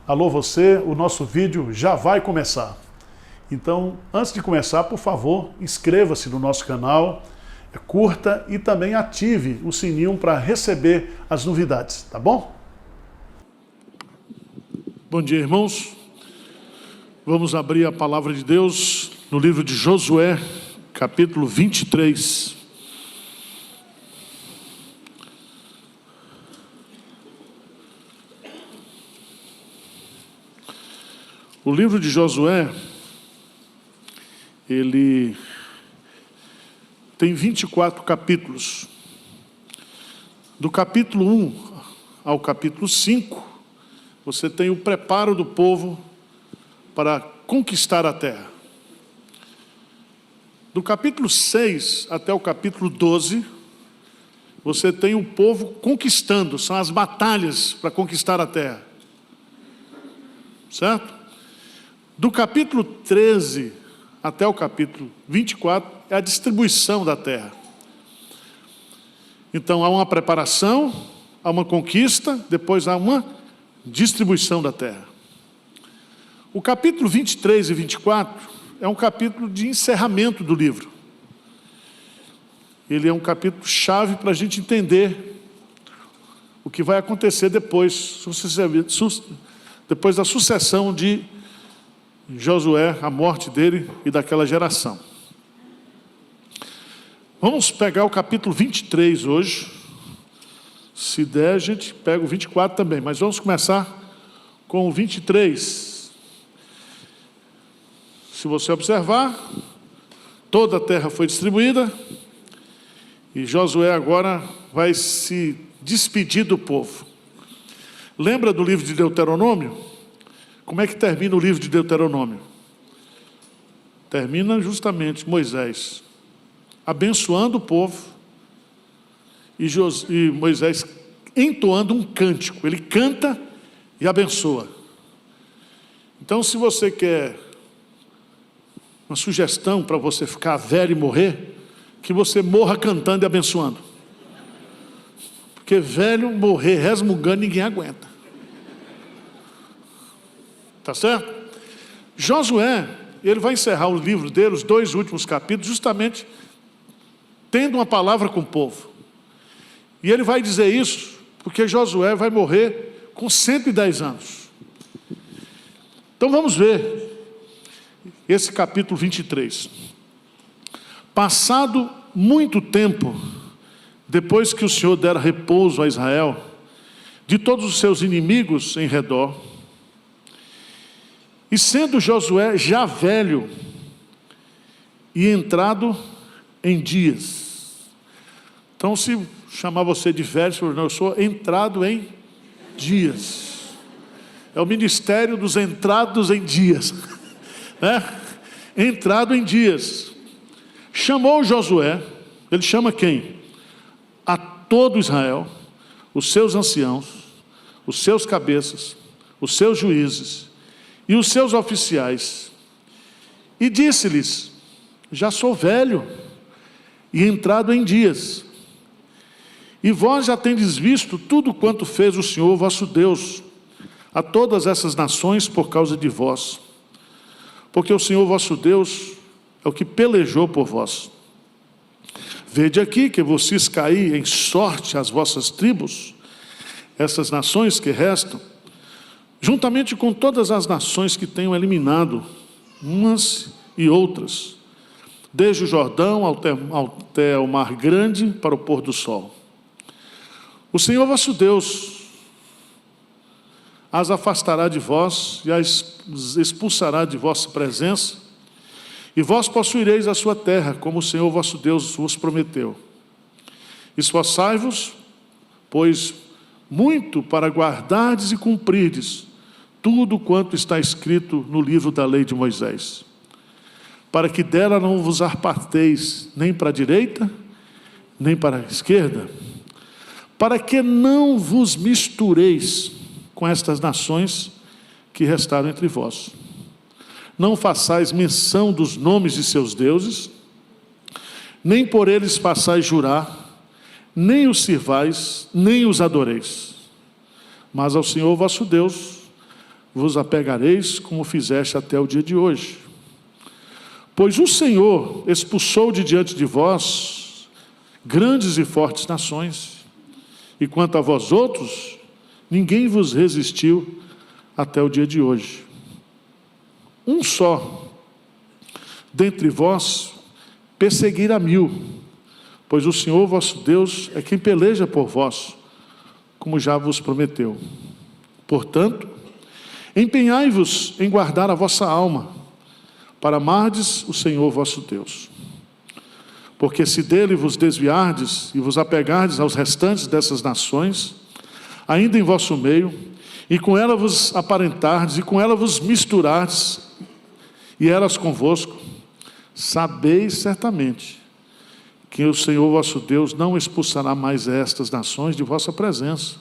Alô você, o nosso vídeo já vai começar. Então, antes de começar, por favor, inscreva-se no nosso canal, curta e também ative o sininho para receber as novidades, tá bom? Bom dia, irmãos. Vamos abrir a palavra de Deus no livro de Josué, capítulo 23. O livro de Josué, ele tem 24 capítulos. Do capítulo 1 ao capítulo 5, você tem o preparo do povo para conquistar a terra. Do capítulo 6 até o capítulo 12, você tem o povo conquistando, são as batalhas para conquistar a terra. Certo? Do capítulo 13 até o capítulo 24 é a distribuição da terra. Então há uma preparação, há uma conquista, depois há uma distribuição da terra. O capítulo 23 e 24 é um capítulo de encerramento do livro. Ele é um capítulo chave para a gente entender o que vai acontecer depois da sucessão de Josué, a morte dele e daquela geração. Vamos pegar o capítulo 23 hoje. Se der, a gente pega o 24 também, mas vamos começar com o 23. Se você observar, toda a terra foi distribuída e Josué agora vai se despedir do povo. Lembra do livro de Deuteronômio? Como é que termina o livro de Deuteronômio? Termina justamente Moisés abençoando o povo e Moisés entoando um cântico. Ele canta e abençoa. Então, se você quer uma sugestão para você ficar velho e morrer, que você morra cantando e abençoando. Porque velho morrer resmungando ninguém aguenta. Tá certo? Josué, ele vai encerrar o livro dele, os 2 últimos capítulos, justamente tendo uma palavra com o povo. E ele vai dizer isso porque Josué vai morrer com 110 anos. Então vamos ver esse capítulo 23. Passado muito tempo, depois que o Senhor dera repouso a Israel, de todos os seus inimigos em redor, e sendo Josué já velho e entrado em dias. Então, se chamar você de velho, você fala, não, eu sou entrado em dias. É o ministério dos entrados em dias. Né? Entrado em dias. Chamou Josué, ele chama quem? A todo Israel, os seus anciãos, os seus cabeças, os seus juízes, e os seus oficiais, e disse-lhes: já sou velho e entrado em dias, e vós já tendes visto tudo quanto fez o Senhor vosso Deus a todas essas nações por causa de vós, porque o Senhor vosso Deus é o que pelejou por vós. Vede aqui que vocês caí em sorte as vossas tribos, essas nações que restam, juntamente com todas as nações que tenham eliminado umas e outras, desde o Jordão até o Mar Grande para o pôr do sol. O Senhor vosso Deus as afastará de vós e as expulsará de vossa presença, e vós possuireis a sua terra, como o Senhor vosso Deus vos prometeu. Esforçai-vos, pois, muito para guardardes e cumprirdes tudo quanto está escrito no livro da lei de Moisés, para que dela não vos aparteis nem para a direita, nem para a esquerda, para que não vos mistureis com estas nações que restaram entre vós. Não façais menção dos nomes de seus deuses, nem por eles façais jurar, nem os sirvais, nem os adoreis. Mas ao Senhor vosso Deus vos apegareis como fizeste até o dia de hoje. Pois o Senhor expulsou de diante de vós grandes e fortes nações, e quanto a vós outros, ninguém vos resistiu até o dia de hoje. Um só dentre vós perseguirá 1000, pois o Senhor vosso Deus é quem peleja por vós, como já vos prometeu. Portanto, empenhai-vos em guardar a vossa alma, para amardes o Senhor vosso Deus. Porque se dele vos desviardes e vos apegardes aos restantes dessas nações, ainda em vosso meio, e com ela vos aparentardes, e com ela vos misturardes, e elas convosco, sabeis certamente que o Senhor vosso Deus não expulsará mais estas nações de vossa presença,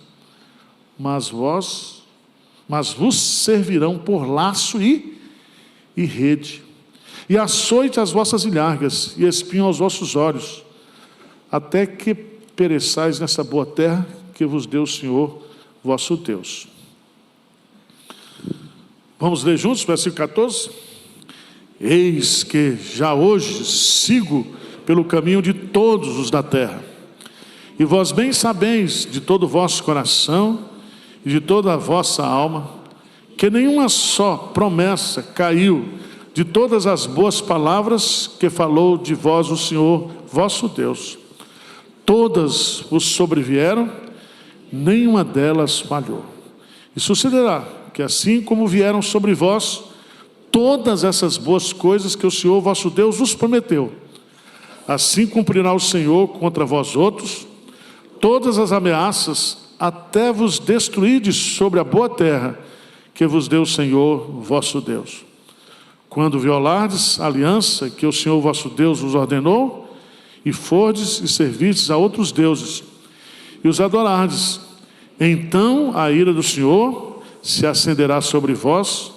mas vos servirão por laço e rede, e açoite às vossas ilhargas, e espinho aos vossos olhos, até que pereçais nessa boa terra que vos deu o Senhor vosso Deus. Vamos ler juntos, versículo 14? Eis que já hoje sigo pelo caminho de todos os da terra, e vós bem sabeis de todo o vosso coração e de toda a vossa alma, que nenhuma só promessa caiu de todas as boas palavras que falou de vós o Senhor vosso Deus. Todas vos sobrevieram, nenhuma delas falhou. E sucederá que assim como vieram sobre vós todas essas boas coisas que o Senhor vosso Deus vos prometeu, assim cumprirá o Senhor contra vós outros todas as ameaças, até vos destruirdes sobre a boa terra que vos deu o Senhor vosso Deus. Quando violardes a aliança que o Senhor vosso Deus vos ordenou, e fordes e servistes a outros deuses, e os adorardes, então a ira do Senhor se acenderá sobre vós,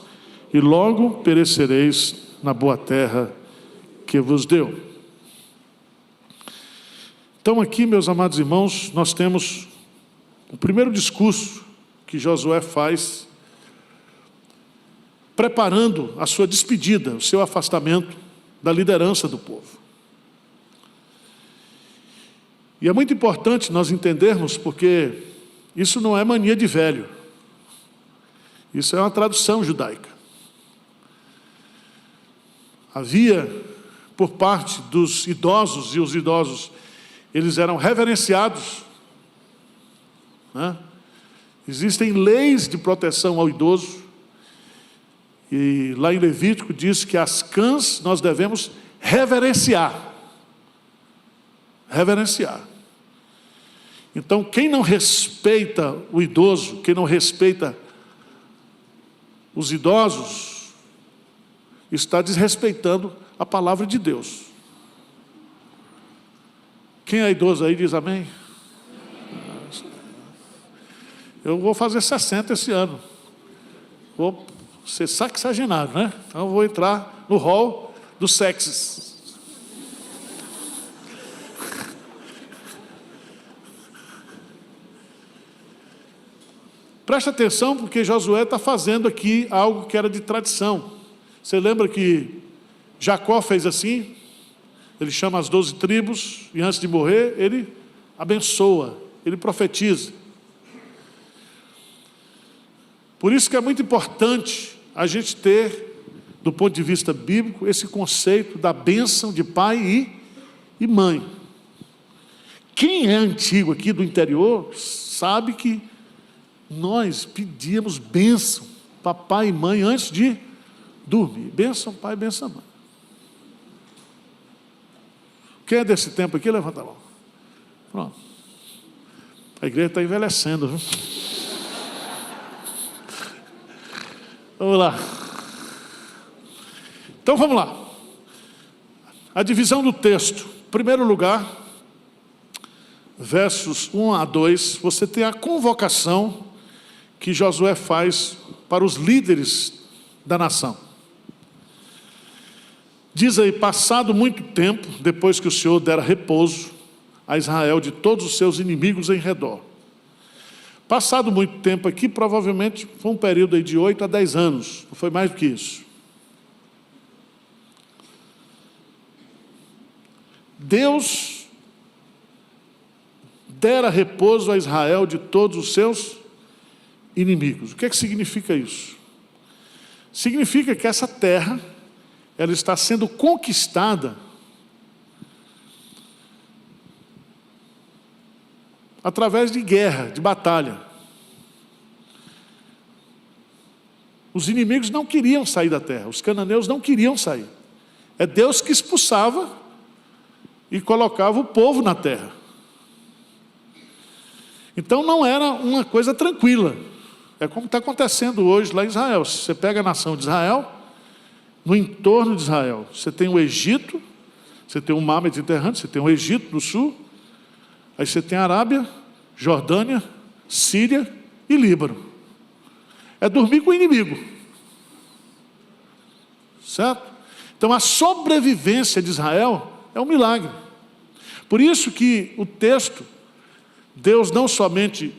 e logo perecereis na boa terra que vos deu. Então aqui, meus amados irmãos, nós temos o primeiro discurso que Josué faz, preparando a sua despedida, o seu afastamento da liderança do povo. E é muito importante nós entendermos, porque isso não é mania de velho. Isso é uma tradução judaica. Havia, por parte dos idosos, e os idosos, eles eram reverenciados, né? Existem leis de proteção ao idoso, e lá em Levítico diz que as cãs nós devemos reverenciar. Reverenciar. Então, quem não respeita o idoso, quem não respeita os idosos, está desrespeitando a palavra de Deus. Quem é idoso aí diz amém? Eu vou fazer 60 esse ano. Vou ser sexagenário, né? Então eu vou entrar no hall dos sexes. Presta atenção, porque Josué está fazendo aqui algo que era de tradição. Você lembra que Jacó fez assim? Ele chama as 12 tribos, e antes de morrer, ele abençoa, ele profetiza. Por isso que é muito importante a gente ter, do ponto de vista bíblico, esse conceito da bênção de pai e mãe. Quem é antigo aqui do interior, sabe que nós pedíamos bênção, papai e mãe, antes de dormir. Bênção pai, bênção mãe. Quem é desse tempo aqui, levanta a mão. Pronto. A igreja está envelhecendo, viu? Vamos lá. Então vamos lá. A divisão do texto. Em primeiro lugar, versos 1 a 2, você tem a convocação que Josué faz para os líderes da nação. Diz aí: passado muito tempo, depois que o Senhor dera repouso a Israel de todos os seus inimigos em redor, Passado muito tempo aqui, provavelmente foi um período aí de 8 a 10 anos, não foi mais do que isso. Deus dera repouso a Israel de todos os seus inimigos. O que é que significa isso? Significa que essa terra, ela está sendo conquistada através de guerra, de batalha. Os inimigos não queriam sair da terra, os cananeus não queriam sair. É Deus que expulsava e colocava o povo na terra. Então não era uma coisa tranquila. É como está acontecendo hoje lá em Israel. Se você pega a nação de Israel, no entorno de Israel, você tem o Egito, você tem o mar Mediterrâneo, você tem o Egito do sul, aí você tem a Arábia, Jordânia, Síria e Líbano. É dormir com o inimigo. Certo? Então a sobrevivência de Israel é um milagre. Por isso que o texto, Deus não somente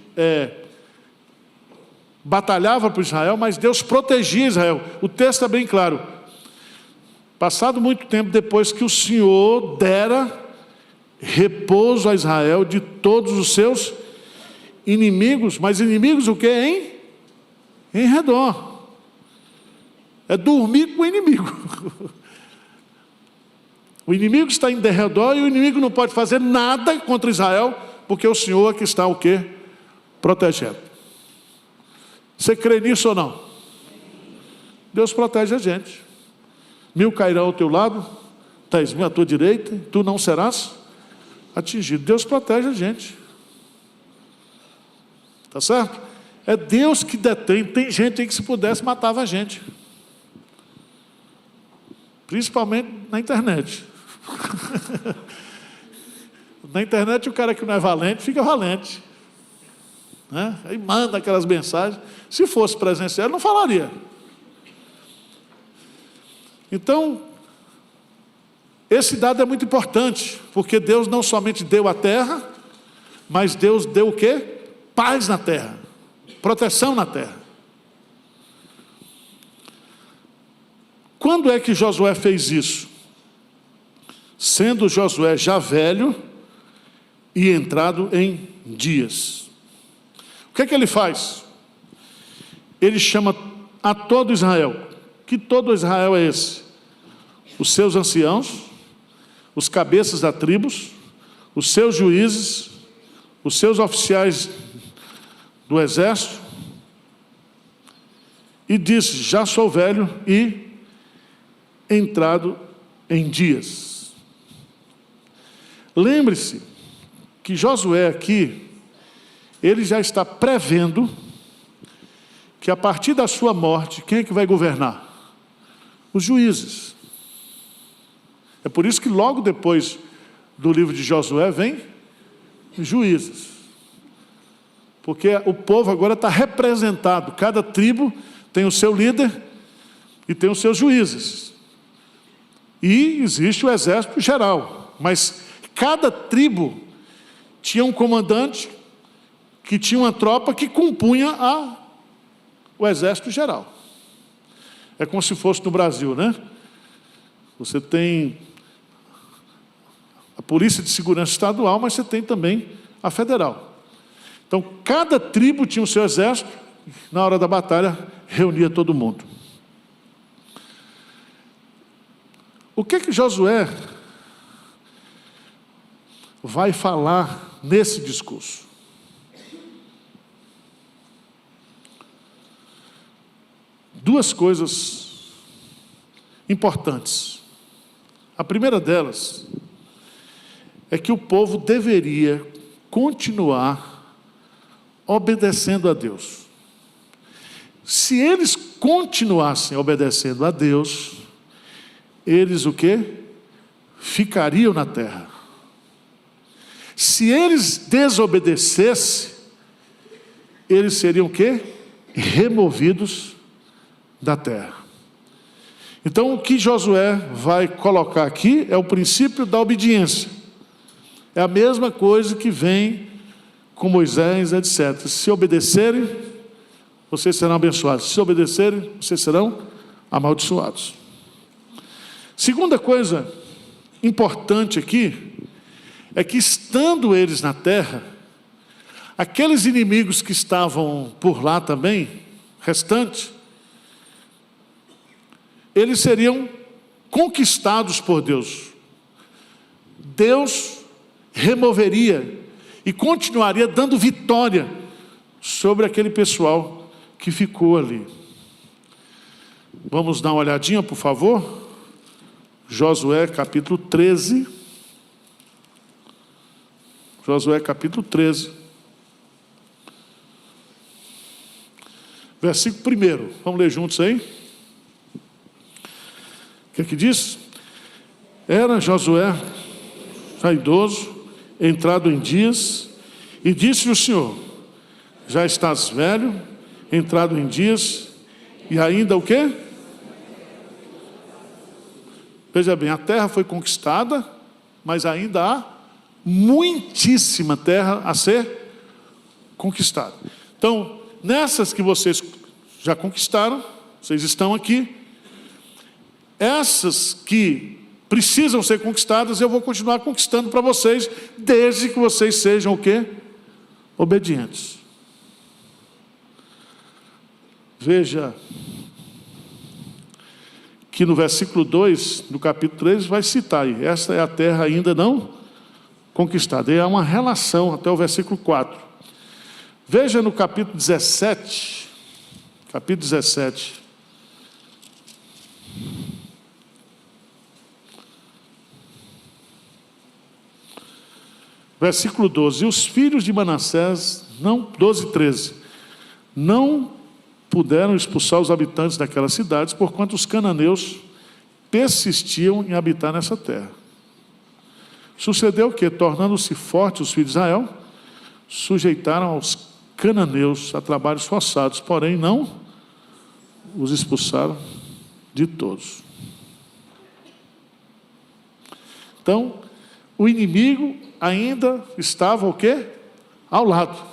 batalhava por Israel, mas Deus protegia Israel. O texto é bem claro. Passado muito tempo depois que o Senhor dera repouso a Israel de todos os seus inimigos, mas inimigos o quê, em redor. É dormir com o inimigo. O inimigo está em derredor e o inimigo não pode fazer nada contra Israel, porque o Senhor é que está o quê? Protegendo. Você crê nisso ou não? Deus protege a gente. 1000 cairão ao teu lado, 10.000 à tua direita, tu não serás atingido. Deus protege a gente. Tá certo? É Deus que detém. Tem gente aí que se pudesse matava a gente. Principalmente na internet. Na internet o cara que não é valente, fica valente. Né? Aí manda aquelas mensagens. Se fosse presencial, ele não falaria. Então, esse dado é muito importante, porque Deus não somente deu a terra, mas Deus deu o quê? Paz na terra, proteção na terra. Quando é que Josué fez isso? Sendo Josué já velho e entrado em dias. O que é que ele faz? Ele chama a todo Israel. Que todo Israel é esse? Os seus anciãos, os cabeças das tribos, os seus juízes, os seus oficiais do exército, e disse: já sou velho e entrado em dias. Lembre-se que Josué aqui, ele já está prevendo que a partir da sua morte, quem é que vai governar? Os juízes. É por isso que logo depois do livro de Josué vem juízes. Porque o povo agora está representado. Cada tribo tem o seu líder e tem os seus juízes. E existe o exército geral. Mas cada tribo tinha um comandante que tinha uma tropa que compunha o exército geral. É como se fosse no Brasil, né? Você tem a Polícia de Segurança Estadual, mas você tem também a federal. Então, cada tribo tinha o seu exército, na hora da batalha, reunia todo mundo. O que Josué vai falar nesse discurso? Duas coisas importantes. A primeira delas é que o povo deveria continuar obedecendo a Deus. Se eles continuassem obedecendo a Deus, eles o quê? Ficariam na terra. Se eles desobedecessem, eles seriam o quê? Removidos da terra. Então o que Josué vai colocar aqui é o princípio da obediência. É a mesma coisa que vem com Moisés, etc. Se obedecerem, vocês serão abençoados. Se obedecerem, vocês serão amaldiçoados. Segunda coisa importante aqui, é que estando eles na terra, aqueles inimigos que estavam por lá também, restantes, eles seriam conquistados por Deus. Deus removeria e continuaria dando vitória sobre aquele pessoal que ficou ali. Vamos dar uma olhadinha, por favor? Josué capítulo 13. Josué capítulo 13. Versículo 1. Vamos ler juntos aí? O que é que diz? Era Josué já idoso, entrado em dias, e disse o Senhor: já estás velho, entrado em dias, e ainda o quê? Veja bem, a terra foi conquistada, mas ainda há muitíssima terra a ser conquistada. Então, nessas que vocês já conquistaram, vocês estão aqui, essas que precisam ser conquistadas, eu vou continuar conquistando para vocês, desde que vocês sejam o quê? Obedientes. Veja que no versículo 2, do capítulo 3, vai citar aí, esta é a terra ainda não conquistada. E há uma relação até o versículo 4. Veja no capítulo 17, versículo 12, e os filhos de Manassés, 12, 13, não puderam expulsar os habitantes daquelas cidades, porquanto os cananeus persistiam em habitar nessa terra. Sucedeu que, tornando-se fortes os filhos de Israel, sujeitaram aos cananeus a trabalhos forçados, porém não os expulsaram de todos. Então, o inimigo ainda estava o quê? Ao lado.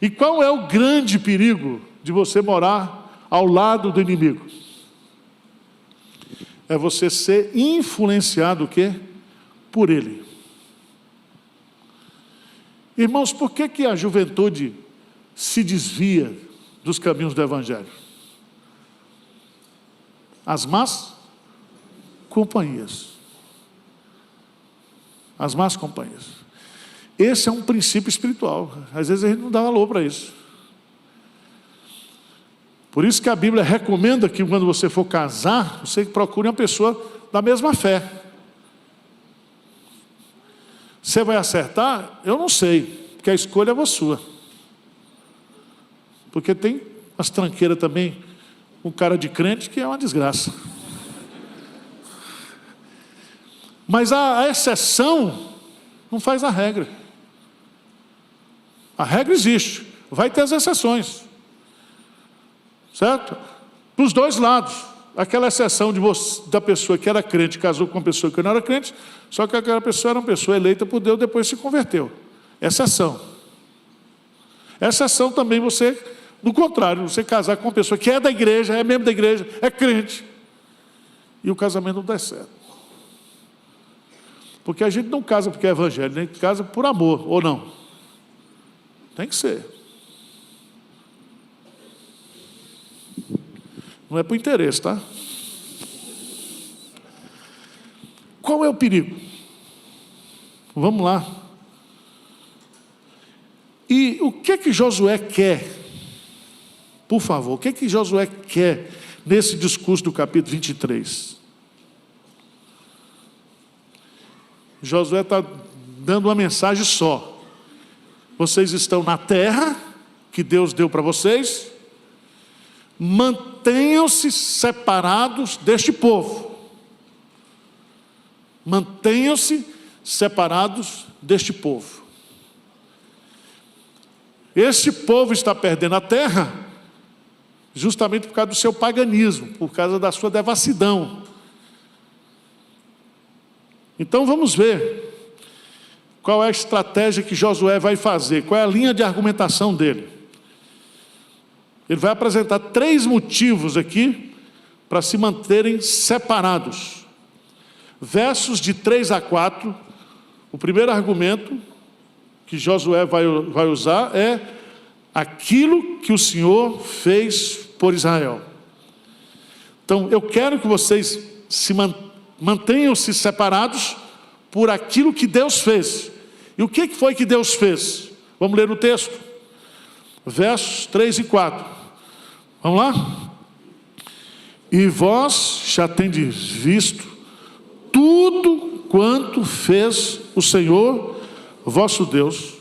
E qual é o grande perigo de você morar ao lado do inimigo? É você ser influenciado o quê? Por ele. Irmãos, por que a juventude se desvia dos caminhos do Evangelho? As más companhias. As más companhias. Esse é um princípio espiritual. Às vezes a gente não dá valor para isso. Por isso que a Bíblia recomenda que quando você for casar, você procure uma pessoa da mesma fé. Você vai acertar? Eu não sei, porque a escolha é sua. Porque tem as tranqueiras também, um cara de crente que é uma desgraça. Mas a exceção não faz a regra. A regra existe, vai ter as exceções, certo? Para os dois lados. Aquela exceção da pessoa que era crente, casou com uma pessoa que não era crente, só que aquela pessoa era uma pessoa eleita por Deus, depois se converteu. Exceção. Exceção também você, no contrário, você casar com uma pessoa que é da igreja, é membro da igreja, é crente, e o casamento não dá certo. Porque a gente não casa porque é evangélico, nem casa por amor, ou não? Tem que ser. Não é por interesse, tá? Qual é o perigo? Vamos lá. E o que Josué quer? Por favor, o que Josué quer nesse discurso do capítulo 23? Josué está dando uma mensagem só. Vocês estão na terra que Deus deu para vocês. Mantenham-se separados deste povo. Mantenham-se separados deste povo. Este povo está perdendo a terra justamente por causa do seu paganismo, por causa da sua devassidão. Então vamos ver qual é a estratégia que Josué vai fazer, qual é a linha de argumentação dele. Ele vai apresentar 3 motivos aqui para se manterem separados. Versos de 3 a 4, o primeiro argumento que Josué vai usar é aquilo que o Senhor fez por Israel. Então, eu quero que vocês mantenham-se separados por aquilo que Deus fez. E o que foi que Deus fez? Vamos ler o texto. Versos 3 e 4. Vamos lá? E vós já tendes visto tudo quanto fez o Senhor, vosso Deus,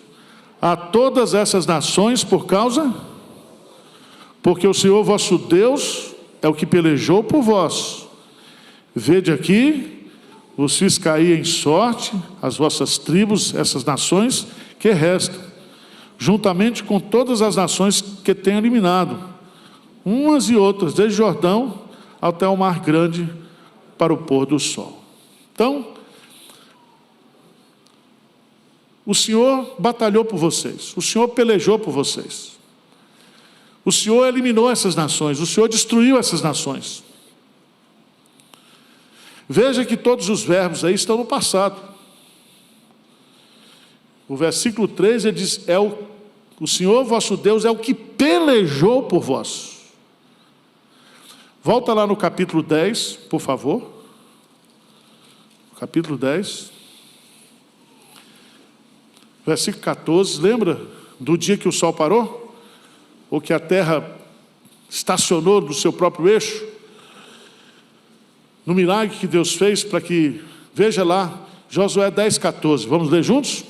a todas essas nações porque o Senhor vosso Deus é o que pelejou por vós. Vede aqui, vos fiz cair em sorte as vossas tribos, essas nações que restam, juntamente com todas as nações que tenho eliminado, umas e outras, desde Jordão até o mar grande, para o pôr do sol. Então, o Senhor batalhou por vocês, o Senhor pelejou por vocês, o Senhor eliminou essas nações, o Senhor destruiu essas nações. Veja que todos os verbos aí estão no passado. O versículo 3 ele diz, o Senhor vosso Deus é o que pelejou por vós. Volta lá no capítulo 10, por favor. Capítulo 10. Versículo 14, lembra do dia que o sol parou? Ou que a terra estacionou no seu próprio eixo? No milagre que Deus fez para que, veja lá, Josué 10, 14, vamos ler juntos?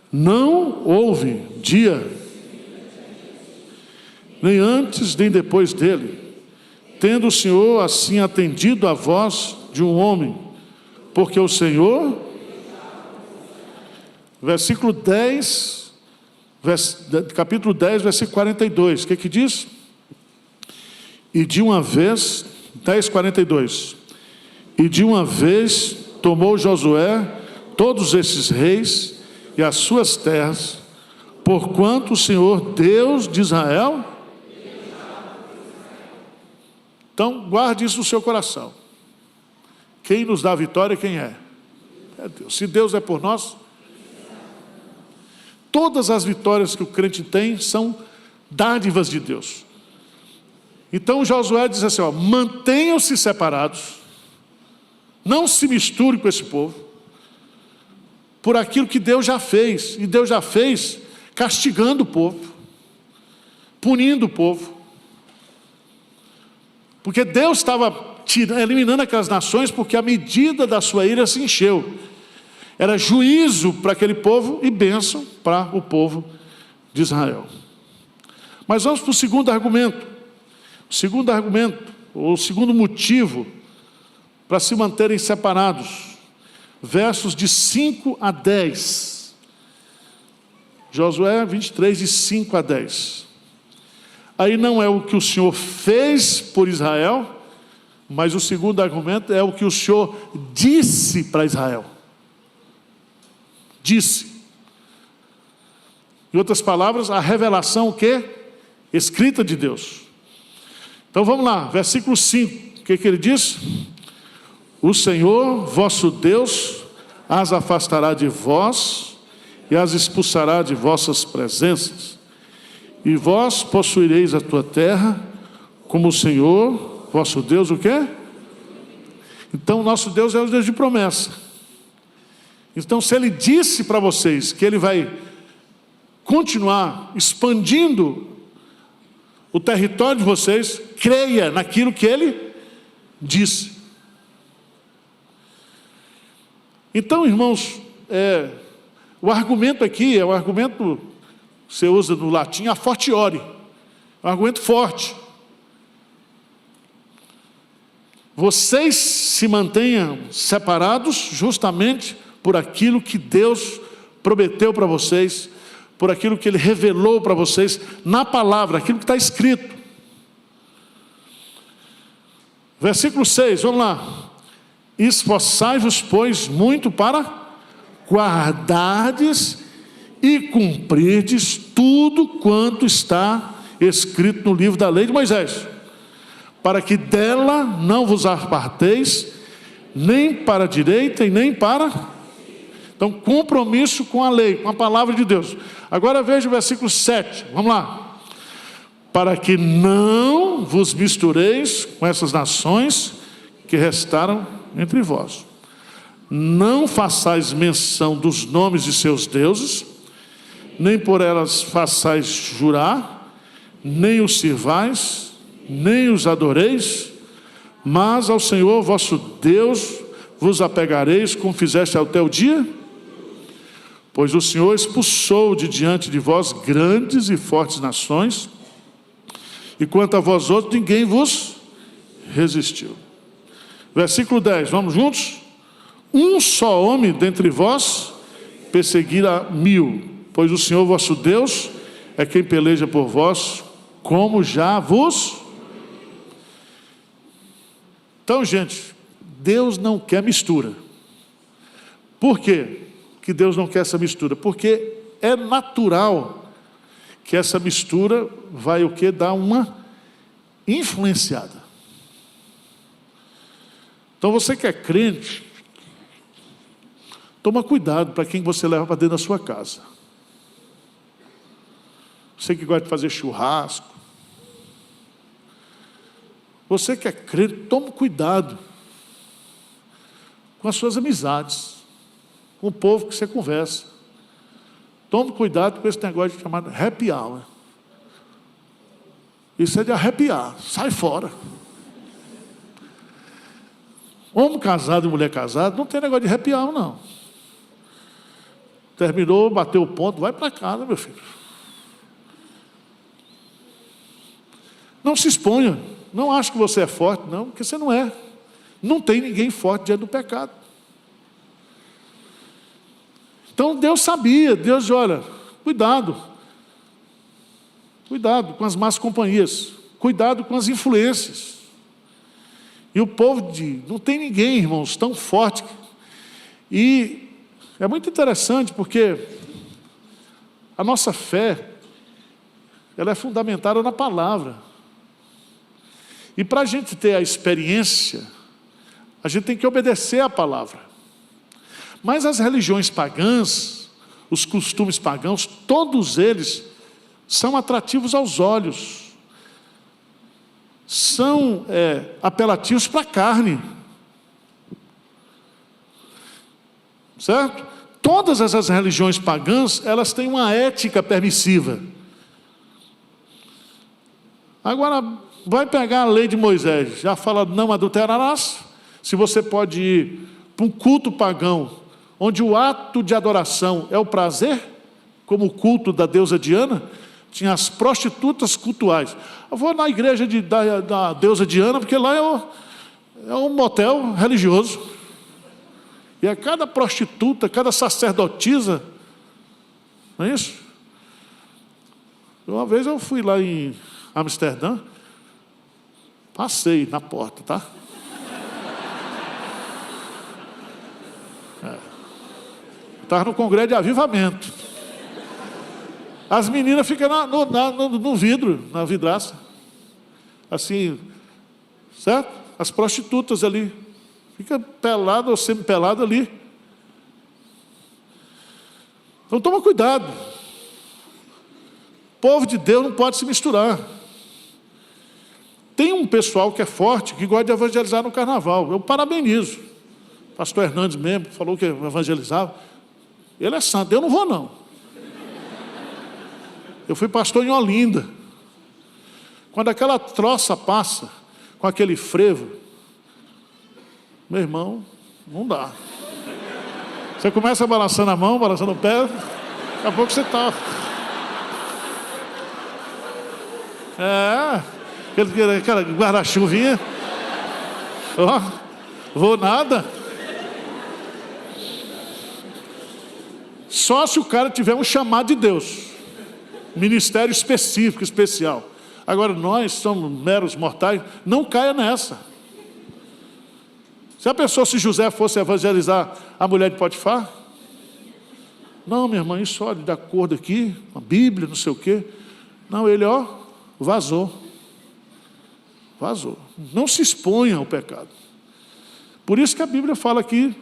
Não houve dia, nem antes nem depois dele, tendo o Senhor assim atendido a voz de um homem, porque o Senhor, versículo 10, capítulo 10, versículo 42, o que diz? E de uma vez, 10, 42, e de uma vez tomou Josué todos esses reis e as suas terras, porquanto o Senhor Deus de Israel. Então guarde isso no seu coração. Quem nos dá a vitória, quem é? É Deus. Se Deus é por nós, todas as vitórias que o crente tem são dádivas de Deus. Então Josué diz assim, mantenham-se separados, não se misture com esse povo, por aquilo que Deus já fez, e Deus já fez castigando o povo, punindo o povo, porque Deus estava eliminando aquelas nações, porque a medida da sua ira se encheu, era juízo para aquele povo e bênção para o povo de Israel. Mas vamos para o segundo argumento. O segundo argumento, ou o segundo motivo para se manterem separados, versos de 5 a 10. Josué 23, de 5 a 10. Aí não é o que o Senhor fez por Israel, mas o segundo argumento é o que o Senhor disse para Israel. Disse. Em outras palavras, a revelação escrita de Deus. Então vamos lá, versículo 5, o que ele diz? O Senhor, vosso Deus, as afastará de vós e as expulsará de vossas presenças. E vós possuireis a tua terra, como o Senhor, vosso Deus, o quê? Então, nosso Deus é o Deus de promessa. Então, se Ele disse para vocês que Ele vai continuar expandindo o território de vocês, creia naquilo que Ele disse. Então, irmãos, o argumento aqui é o argumento que você usa no latim, a fortiori, um argumento forte. Vocês se mantenham separados justamente por aquilo que Deus prometeu para vocês, por aquilo que Ele revelou para vocês na palavra, aquilo que está escrito. Versículo 6, vamos lá. Esforçai-vos, pois, muito para guardardes e cumprirdes tudo quanto está escrito no livro da lei de Moisés, para que dela não vos aparteis, nem para a direita e nem para... Então, compromisso com a lei, com a palavra de Deus. Agora veja o versículo 7, vamos lá. Para que não vos mistureis com essas nações que restaram entre vós. Não façais menção dos nomes de seus deuses, nem por elas façais jurar, nem os sirvais, nem os adoreis, mas ao Senhor vosso Deus vos apegareis, como fizeste até o dia, pois o Senhor expulsou de diante de vós grandes e fortes nações, e quanto a vós outros, ninguém vos resistiu. Versículo 10, vamos juntos? Um só homem dentre vós perseguirá 1000, pois o Senhor vosso Deus é quem peleja por vós, como já vos... Então, gente, Deus não quer mistura. Por quê que Deus não quer essa mistura? Porque é natural que essa mistura vai o quê? Dar uma influenciada. Então você que é crente, toma cuidado para quem você leva para dentro da sua casa. Você que gosta de fazer churrasco, você que é crente, toma cuidado com as suas amizades, com o povo que você conversa. Tome cuidado com esse negócio chamado happy hour. Isso é de arrepiar, sai fora. Homem casado e mulher casada, não tem negócio de happy hour, não. Terminou, bateu o ponto, vai para casa, meu filho. Não se exponha, não ache que você é forte, não, porque você não é. Não tem ninguém forte diante do pecado. Então Deus sabia, Deus diz, olha, cuidado com as más companhias, cuidado com as influências. E o povo diz, não tem ninguém, irmãos, tão forte. E é muito interessante porque a nossa fé, ela é fundamentada na palavra. E para a gente ter a experiência, a gente tem que obedecer à palavra. Mas as religiões pagãs, os costumes pagãos, todos eles são atrativos aos olhos. São apelativos para a carne. Certo? Todas essas religiões pagãs, elas têm uma ética permissiva. Agora, vai pegar a lei de Moisés, já fala, não adulterarás. Se você pode ir para um culto pagão, onde o ato de adoração é o prazer, como o culto da deusa Diana, tinha as prostitutas cultuais. Eu vou na igreja da deusa Diana, porque lá é um motel religioso. E a cada prostituta, cada sacerdotisa, não é isso? Uma vez eu fui lá em Amsterdã, passei na porta, tá? Estava no congresso de avivamento. As meninas ficam no vidro, na vidraça. Assim, certo? As prostitutas ali. Fica pelado ou semi-pelado ali. Então toma cuidado. O povo de Deus não pode se misturar. Tem um pessoal que é forte, que gosta de evangelizar no carnaval. Eu parabenizo. O pastor Hernandes mesmo falou que evangelizava. Ele é santo, eu não vou não. Eu fui pastor em Olinda. Quando aquela troça passa, com aquele frevo, meu irmão, não dá. Você começa balançando a mão, balançando o pé, daqui a pouco você está... aquela guarda-chuvinha. Ó, vou nada. Só se o cara tiver um chamado de Deus, ministério específico, especial. Agora nós somos meros mortais, não caia nessa. Se a pessoa, se José fosse evangelizar a mulher de Potifar, Não, minha irmã, isso olha, de acordo aqui, com a Bíblia, não sei o quê. Não, ele, vazou. Vazou. Não se exponha ao pecado. Por isso que a Bíblia fala aqui,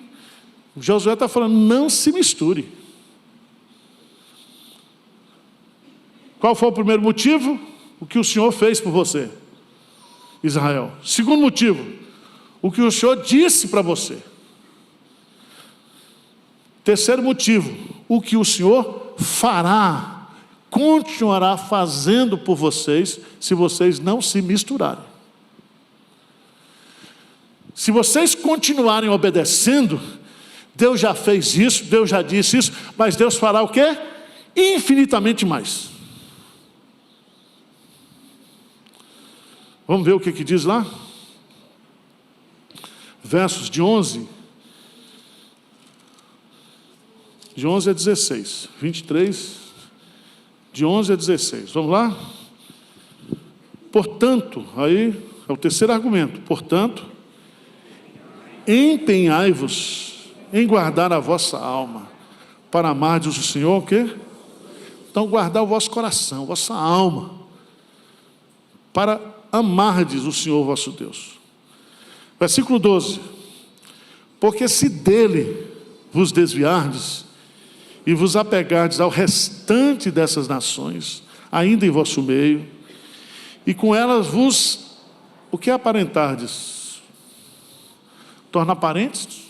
Josué está falando, não se misture. Qual foi o primeiro motivo? O que o Senhor fez por você, Israel. Segundo motivo, o que o Senhor disse para você. Terceiro motivo, o que o Senhor fará, continuará fazendo por vocês, se vocês não se misturarem. Se vocês continuarem obedecendo, Deus já fez isso, Deus já disse isso, mas Deus fará o quê? Infinitamente mais. Vamos ver o que diz lá? Versos de 11 a 16. 23, de 11 a 16. Vamos lá? Portanto, aí é o terceiro argumento. Portanto, empenhai-vos em guardar a vossa alma, para amardes o Senhor, o quê? Então, guardar o vosso coração, a vossa alma, para amardes o Senhor vosso Deus. Versículo 12. Porque se dele vos desviardes, e vos apegardes ao restante dessas nações, ainda em vosso meio, e com elas vos, o que aparentardes? Tornar parentes?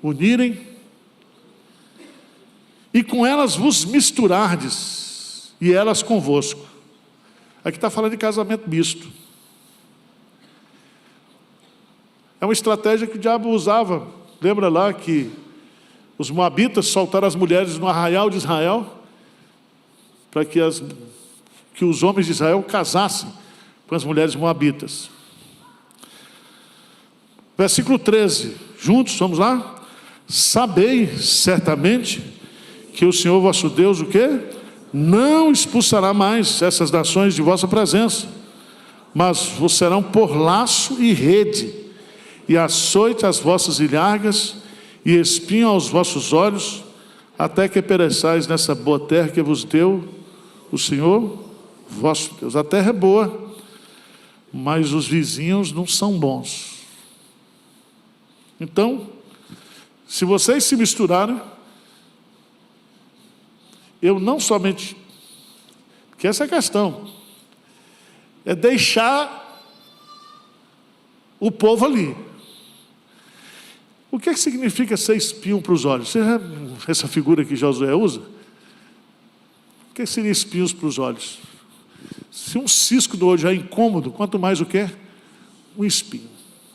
Unirem? E com elas vos misturardes, e elas convosco. Aqui está falando de casamento misto. É uma estratégia que o diabo usava. Lembra lá que os moabitas soltaram as mulheres no arraial de Israel, para que os homens de Israel casassem com as mulheres moabitas. Versículo 13, juntos, vamos lá? Sabei certamente que o Senhor vosso Deus, o quê? Não expulsará mais essas nações de vossa presença, mas vos serão por laço e rede, e açoite as vossas ilhargas, e espinho aos vossos olhos, até que pereçais nessa boa terra que vos deu o Senhor vosso Deus. A terra é boa, mas os vizinhos não são bons. Então, se vocês se misturarem, eu não somente, que essa é a questão, é deixar o povo ali. O que significa ser espinho para os olhos? Você já, essa figura que Josué usa? O que seria espinhos para os olhos? Se um cisco do olho já é incômodo, quanto mais o quê? Um espinho,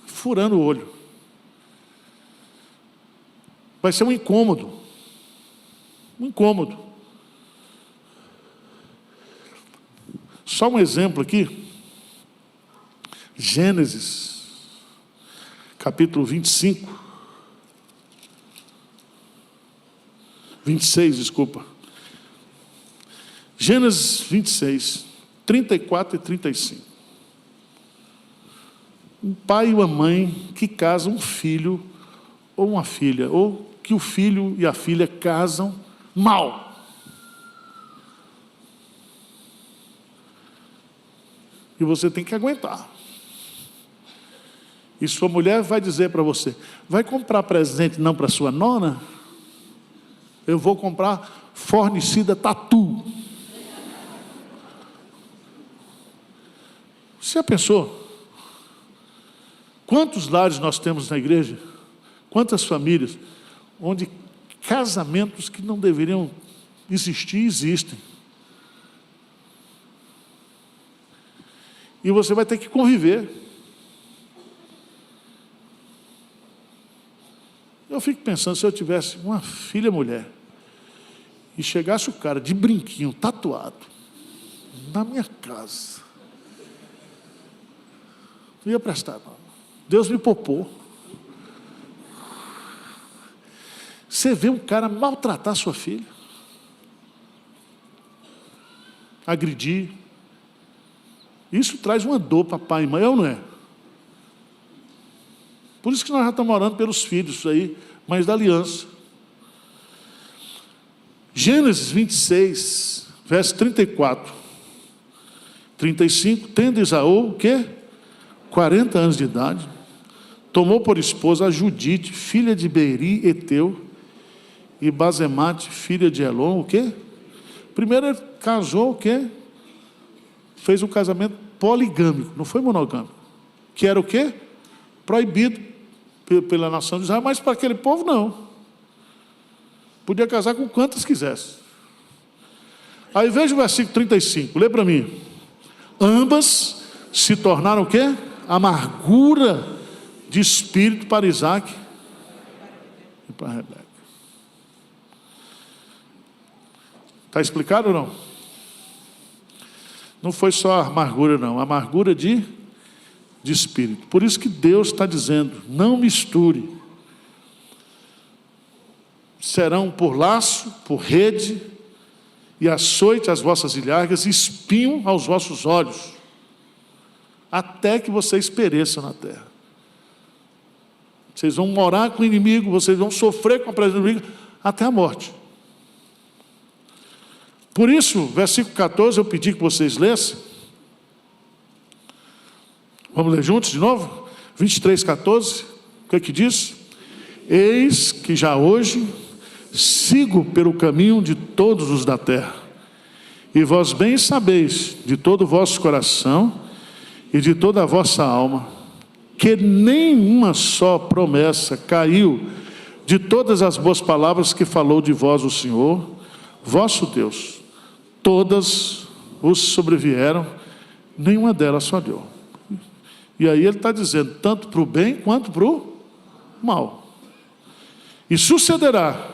furando o olho. Vai ser um incômodo. Um incômodo. Só um exemplo aqui. Gênesis, capítulo 26, desculpa. Gênesis 26, 34 e 35. Um pai e uma mãe que casam um filho ou uma filha, ou que o filho e a filha casam mal. E você tem que aguentar. E sua mulher vai dizer para você: vai comprar presente não para sua nona? Eu vou comprar fornecida tatu. Você já pensou? Quantos lares nós temos na igreja? Quantas famílias? Onde casamentos que não deveriam existir, existem. E você vai ter que conviver. Eu fico pensando, se eu tivesse uma filha mulher e chegasse o cara de brinquinho, tatuado, na minha casa, não ia prestar, não. Deus me poupou. Você vê um cara maltratar sua filha, agredir, isso traz uma dor para pai e mãe, ou não é? Por isso que nós já estamos orando pelos filhos aí, mães da aliança. Gênesis 26, verso 34, 35, tendo Esaú, o quê? 40 anos de idade, tomou por esposa a Judite, filha de Beeri, Eteu, e Basemate, filha de Elon, o quê? Primeiro ele casou, o quê? Fez um casamento poligâmico, não foi monogâmico. Que era o quê? Proibido pela nação de Israel, mas para aquele povo não. Podia casar com quantas quisesse. Aí veja o versículo 35, lê para mim. Ambas se tornaram o quê? Amargura de espírito para Isaac e para Rebeca. Está explicado ou não? Não foi só amargura não, amargura de espírito. Por isso que Deus está dizendo, não misture. Serão por laço, por rede, e açoite as vossas ilhargas, e espinho aos vossos olhos, até que vocês pereçam na terra. Vocês vão morar com o inimigo, vocês vão sofrer com a presença do inimigo, até a morte. Por isso, versículo 14, eu pedi que vocês lessem. Vamos ler juntos de novo? 23, 14, o que é que diz? Eis que já hoje sigo pelo caminho de todos os da terra, e vós bem sabeis, de todo o vosso coração e de toda a vossa alma, que nenhuma só promessa caiu de todas as boas palavras que falou de vós o Senhor, vosso Deus. Todas os sobrevieram, nenhuma delas falhou. E aí ele está dizendo, tanto para o bem quanto para o mal. E sucederá,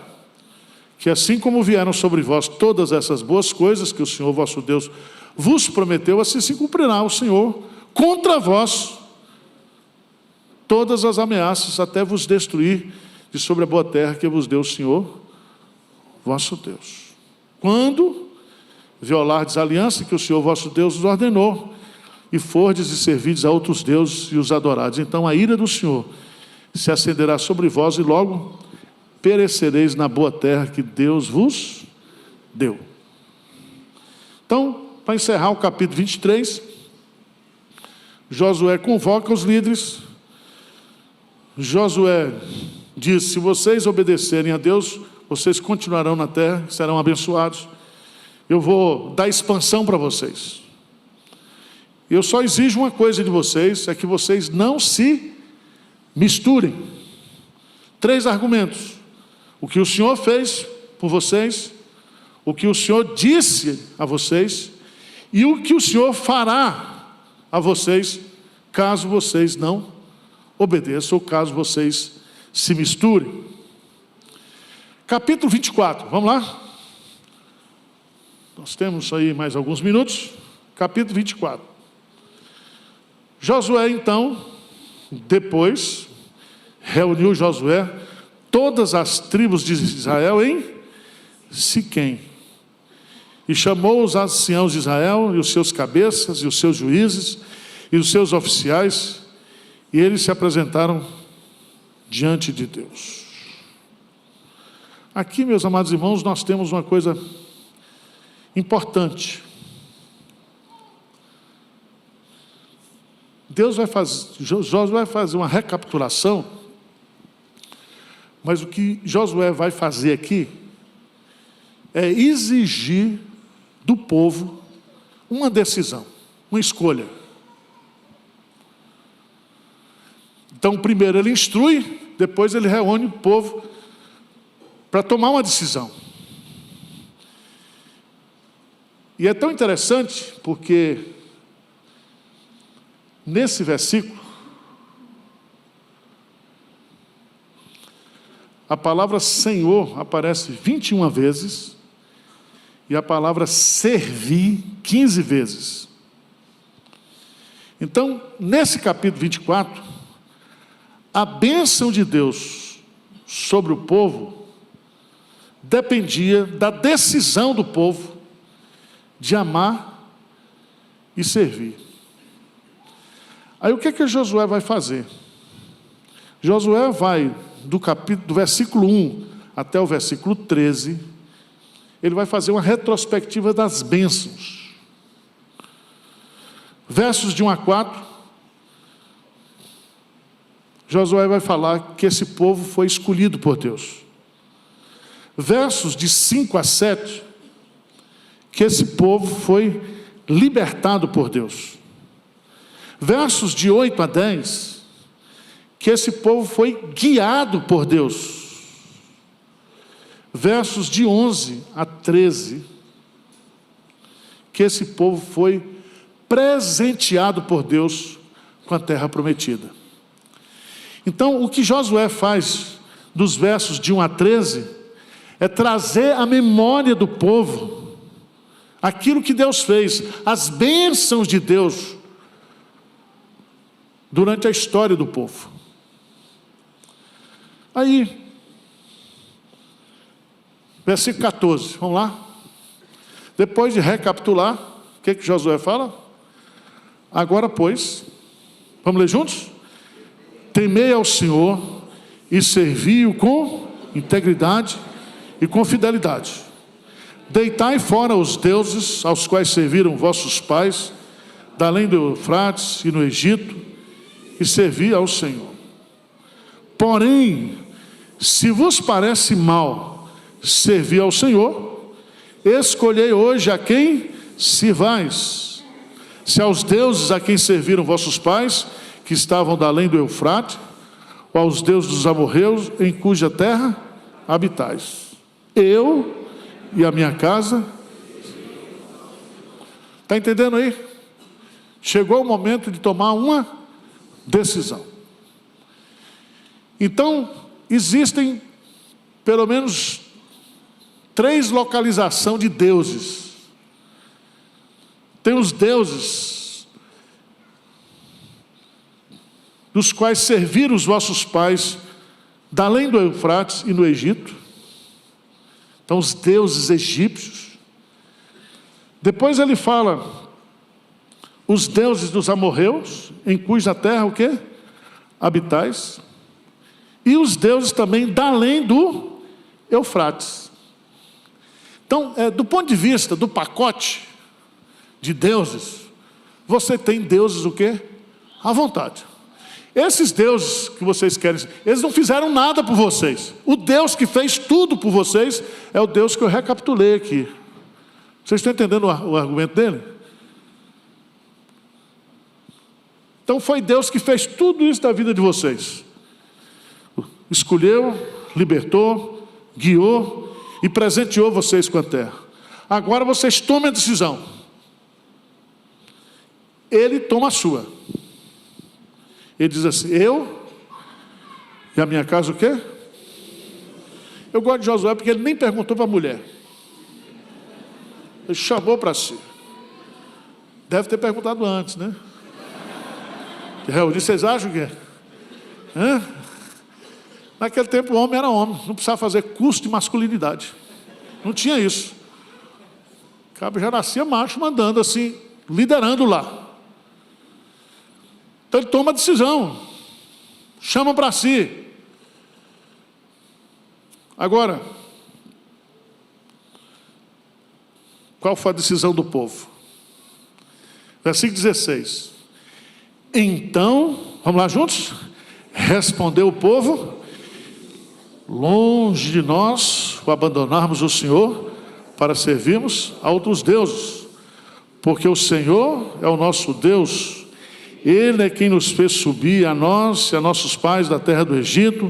que assim como vieram sobre vós todas essas boas coisas que o Senhor vosso Deus vos prometeu, assim se cumprirá o Senhor contra vós todas as ameaças, até vos destruir de sobre a boa terra que vos deu o Senhor vosso Deus. Quando violardes a aliança que o Senhor vosso Deus vos ordenou, e fordes e servides a outros deuses e os adorados, então a ira do Senhor se acenderá sobre vós, e logo perecereis na boa terra que Deus vos deu. Então, para encerrar o capítulo 23, Josué convoca os líderes. Josué diz, se vocês obedecerem a Deus, vocês continuarão na terra, serão abençoados. Eu vou dar expansão para vocês. Eu só exijo uma coisa de vocês, é que vocês não se misturem. 3 argumentos. O que o Senhor fez por vocês, o que o Senhor disse a vocês, e o que o Senhor fará a vocês, caso vocês não obedeçam, ou caso vocês se misturem. Capítulo 24, vamos lá? Nós temos aí mais alguns minutos. Capítulo 24. Josué, então, depois, reuniu Josué todas as tribos de Israel em Siquém, e chamou os anciãos de Israel, e os seus cabeças, e os seus juízes, e os seus oficiais, e eles se apresentaram diante de Deus. Aqui, meus amados irmãos, nós temos uma coisa importante. Josué vai fazer uma recapitulação, mas o que Josué vai fazer aqui é exigir do povo uma decisão, uma escolha. Então, primeiro ele instrui, depois ele reúne o povo para tomar uma decisão. E é tão interessante porque nesse versículo a palavra Senhor aparece 21 vezes e a palavra servir 15 vezes. Então, nesse capítulo 24, a bênção de Deus sobre o povo dependia da decisão do povo de amar e servir. Aí o que Josué vai fazer? Josué vai do versículo 1 até o versículo 13, ele vai fazer uma retrospectiva das bênçãos. Versos de 1 a 4, Josué vai falar que esse povo foi escolhido por Deus. Versos de 5 a 7, que esse povo foi libertado por Deus. Versos de 8 a 10, que esse povo foi guiado por Deus. Versos de 11 a 13, que esse povo foi presenteado por Deus com a terra prometida. Então, o que Josué faz dos versos de 1 a 13 é trazer à memória do povo aquilo que Deus fez, as bênçãos de Deus durante a história do povo. Aí, versículo 14, vamos lá. Depois de recapitular, o que Josué fala? Agora, pois, vamos ler juntos? Temei ao Senhor e servi-o com integridade e com fidelidade. Deitai fora os deuses aos quais serviram vossos pais, da além do Eufrates e no Egito, e servi ao Senhor. Porém, se vos parece mal servir ao Senhor, escolhei hoje a quem sirvais. Se aos deuses a quem serviram vossos pais, que estavam da além do Eufrate, ou aos deuses dos amorreus, em cuja terra habitais. Eu e a minha casa. Está entendendo aí? Chegou o momento de tomar uma decisão. Então, existem pelo menos 3 localizações de deuses. Tem os deuses dos quais serviram os vossos pais, da além do Eufrates e no Egito. Então, os deuses egípcios. Depois ele fala os deuses dos amorreus, em cuja terra o quê? Habitais. E os deuses também da além do Eufrates. Então, do ponto de vista do pacote de deuses, você tem deuses o quê? À vontade. Esses deuses que vocês querem, eles não fizeram nada por vocês. O Deus que fez tudo por vocês é o Deus que eu recapitulei aqui. Vocês estão entendendo o argumento dele? Então foi Deus que fez tudo isso da vida de vocês. Escolheu, libertou, guiou e presenteou vocês com a terra. Agora vocês tomem a decisão. Ele toma a sua. Ele diz assim: eu e a minha casa o quê? Eu gosto de Josué porque ele nem perguntou para a mulher. Ele chamou para si. Deve ter perguntado antes, né? Vocês acham que? Naquele tempo o homem era homem, não precisava fazer curso de masculinidade. Não tinha isso. O cabo já nascia macho, mandando assim, liderando lá. Então ele toma a decisão, chama para si. Agora, qual foi a decisão do povo? Versículo 16. Então, vamos lá juntos? Respondeu o povo: longe de nós o abandonarmos o Senhor para servirmos a outros deuses, porque o Senhor é o nosso Deus. Ele é quem nos fez subir, a nós e a nossos pais, da terra do Egito,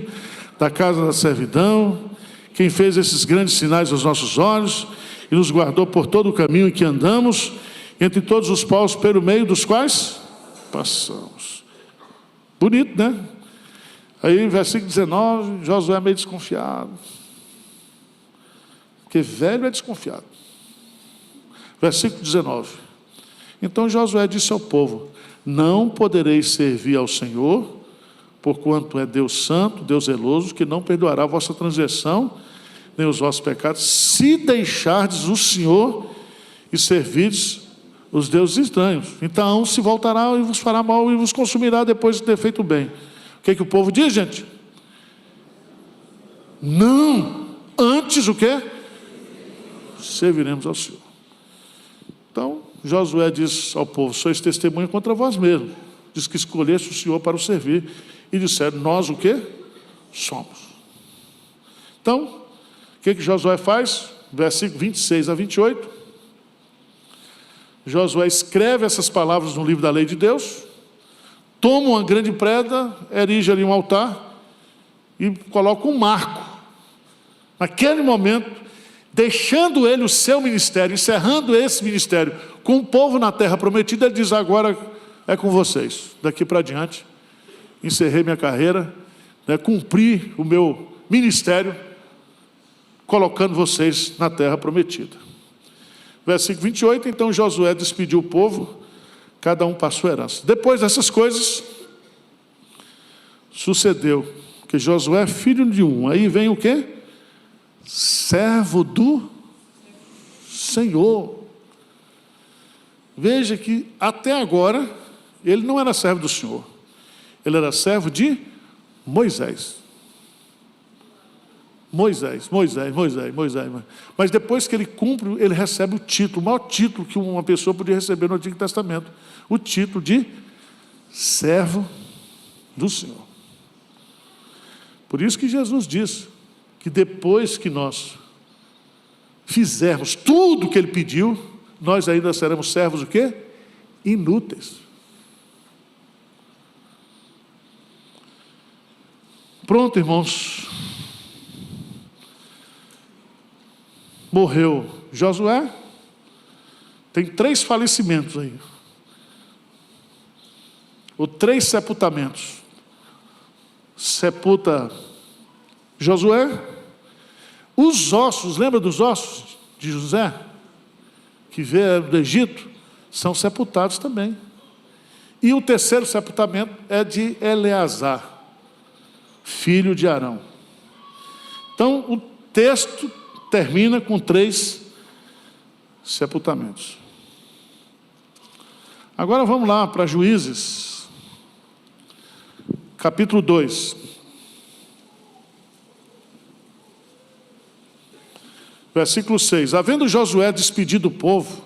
da casa da servidão, quem fez esses grandes sinais aos nossos olhos e nos guardou por todo o caminho em que andamos, entre todos os povos pelo meio dos quais passamos. Bonito, né? Aí, versículo 19, Josué é meio desconfiado. Porque velho é desconfiado. Versículo 19. Então Josué disse ao povo: não podereis servir ao Senhor, porquanto é Deus santo, Deus zeloso, que não perdoará a vossa transgressão, nem os vossos pecados, se deixardes o Senhor e servirdes os deuses estranhos. Então se voltará e vos fará mal e vos consumirá depois de ter feito bem. O que o povo diz, gente? Não, antes o quê? serviremos ao Senhor. Então, Josué diz ao povo: sois testemunha contra vós mesmos. Diz que escolheste o Senhor para o servir. E disseram: nós o quê? Somos. Então, o que Josué faz? Versículo 26 a 28. Josué escreve essas palavras no livro da lei de Deus, toma uma grande pedra, erige ali um altar e coloca um marco. Naquele momento, deixando ele o seu ministério, encerrando esse ministério com o povo na terra prometida, ele diz: agora é com vocês. Daqui para diante, encerrei minha carreira, cumpri o meu ministério, colocando vocês na terra prometida. Versículo 28, então Josué despediu o povo, cada um para a sua herança. Depois dessas coisas, sucedeu que Josué, filho de um, aí vem o quê? Servo do Senhor. Veja que até agora, ele não era servo do Senhor, ele era servo de Moisés. Moisés. Mas depois que ele cumpre, ele recebe o título, o maior título que uma pessoa podia receber no Antigo Testamento, o título de servo do Senhor. Por isso que Jesus diz que depois que nós fizermos tudo o que ele pediu, nós ainda seremos servos o quê? Inúteis. Pronto, irmãos. Morreu Josué. Tem 3 falecimentos aí. Ou 3 sepultamentos. Sepulta Josué. Os ossos, lembra dos ossos de José? Que veio do Egito, são sepultados também. E o 3º sepultamento é de Eleazar, filho de Arão. Então, o texto termina com 3 sepultamentos. Agora vamos lá para Juízes, capítulo 2. Versículo 6. Havendo Josué despedido o povo,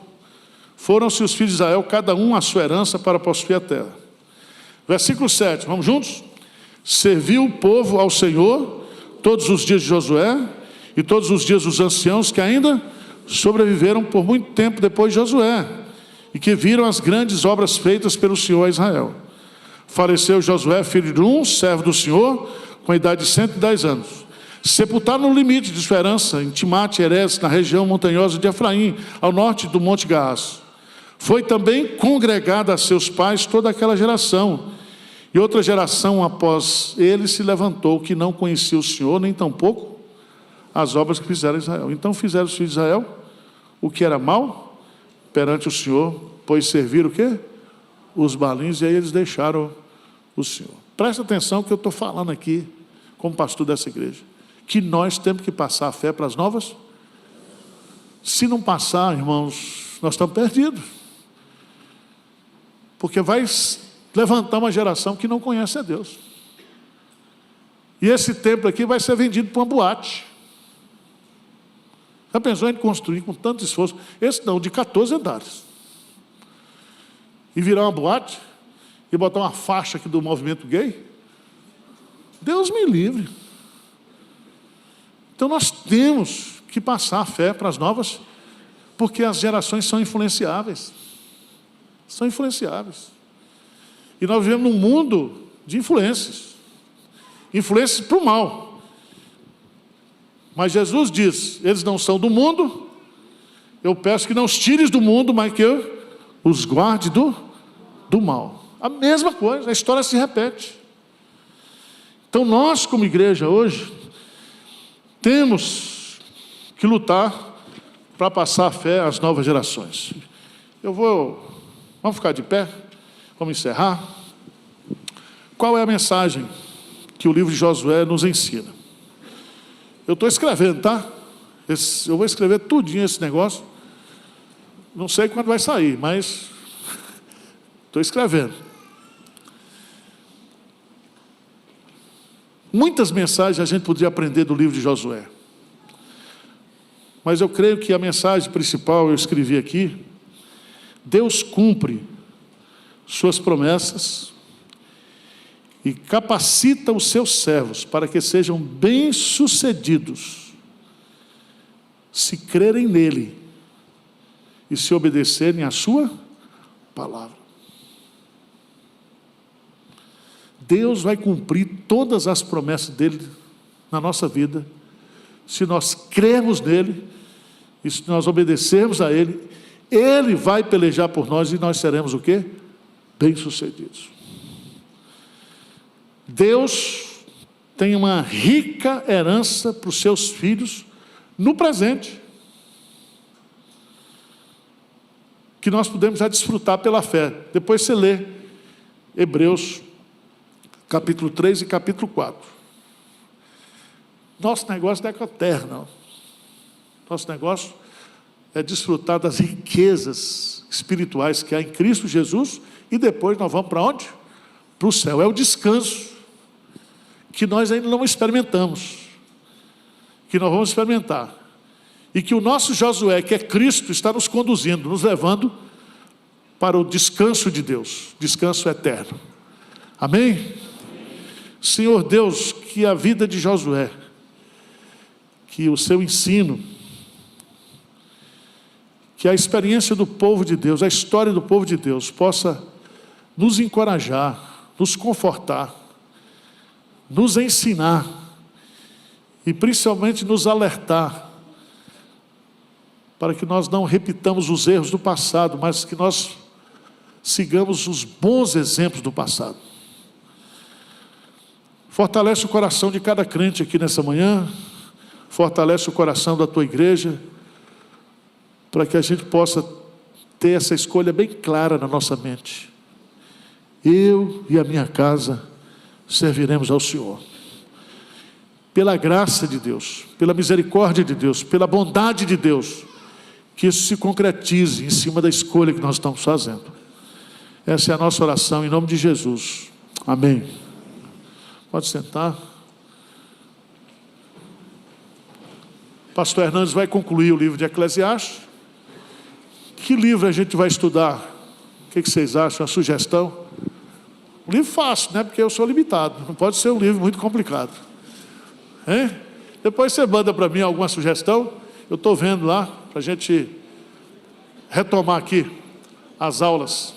foram-se os filhos de Israel, cada um à sua herança, para possuir a terra. Versículo 7. Vamos juntos? Serviu o povo ao Senhor todos os dias de Josué, e todos os dias dos anciãos que ainda sobreviveram por muito tempo depois de Josué, e que viram as grandes obras feitas pelo Senhor a Israel. Faleceu Josué, filho de um, servo do Senhor, com a idade de 110 anos. Sepultado no limite de sua herança, em Timate-Herés, na região montanhosa de Efraim, ao norte do Monte Gaás. Foi também congregada a seus pais toda aquela geração, e outra geração após ele se levantou, que não conhecia o Senhor, nem tampouco as obras que fizeram Israel. Então fizeram os filhos de Israel o que era mal perante o Senhor, pois serviram o quê? Os balins, e aí eles deixaram o Senhor. Presta atenção que eu estou falando aqui, como pastor dessa igreja, que nós temos que passar a fé para as novas. Se não passar, irmãos, nós estamos perdidos. Porque vai levantar uma geração que não conhece a Deus. E esse templo aqui vai ser vendido para uma boate. Já pensou em construir com tanto esforço? Esse não, de 14 andares. E virar uma boate? E botar uma faixa aqui do movimento gay? Deus me livre. Então nós temos que passar a fé para as novas, porque as gerações são influenciáveis. São influenciáveis. E nós vivemos num mundo de influências. Influências para o mal. Mas Jesus diz: eles não são do mundo, eu peço que não os tires do mundo, mas que eu os guarde do mal. A mesma coisa, a história se repete. Então nós, como igreja hoje, temos que lutar para passar a fé às novas gerações. Vamos ficar de pé, vamos encerrar. Qual é a mensagem que o livro de Josué nos ensina? Eu estou escrevendo, tá? Eu vou escrever tudinho esse negócio. Não sei quando vai sair, mas estou escrevendo. Muitas mensagens a gente poderia aprender do livro de Josué. mas eu creio que a mensagem principal eu escrevi aqui: Deus cumpre suas promessas e capacita os seus servos para que sejam bem-sucedidos, se crerem nele e se obedecerem à sua palavra. Deus vai cumprir todas as promessas dele na nossa vida, se nós crermos nele e se nós obedecermos a ele. Ele vai pelejar por nós e nós seremos o quê? Bem-sucedidos. Deus tem uma rica herança para os seus filhos no presente, que nós podemos já desfrutar pela fé. Depois você lê Hebreus capítulo 3 e capítulo 4. Nosso negócio não é com a terra, não. Nosso negócio é desfrutar das riquezas espirituais que há em Cristo Jesus, e depois nós vamos para onde? Para o céu. É o descanso que nós ainda não experimentamos, que nós vamos experimentar, e que o nosso Josué, que é Cristo, está nos conduzindo, nos levando para o descanso de Deus, descanso eterno. Amém? Senhor Deus, que a vida de Josué, que o seu ensino, que a experiência do povo de Deus, a história do povo de Deus, possa nos encorajar, nos confortar, nos ensinar e principalmente nos alertar, para que nós não repitamos os erros do passado, mas que nós sigamos os bons exemplos do passado. Fortalece o coração de cada crente aqui nessa manhã, fortalece o coração da tua igreja, para que a gente possa ter essa escolha bem clara na nossa mente. Eu e a minha casa serviremos ao Senhor. Pela graça de Deus, pela misericórdia de Deus, pela bondade de Deus, que isso se concretize em cima da escolha que nós estamos fazendo. Essa é a nossa oração em nome de Jesus. Amém. Pode sentar. Pastor Hernandes vai concluir o livro de Eclesiastes. Que livro a gente vai estudar? O que vocês acham? Uma sugestão? Um livro fácil, né? Porque eu sou limitado. Não pode ser um livro muito complicado. Hein? Depois você manda para mim alguma sugestão. Eu estou vendo lá, para a gente retomar aqui as aulas.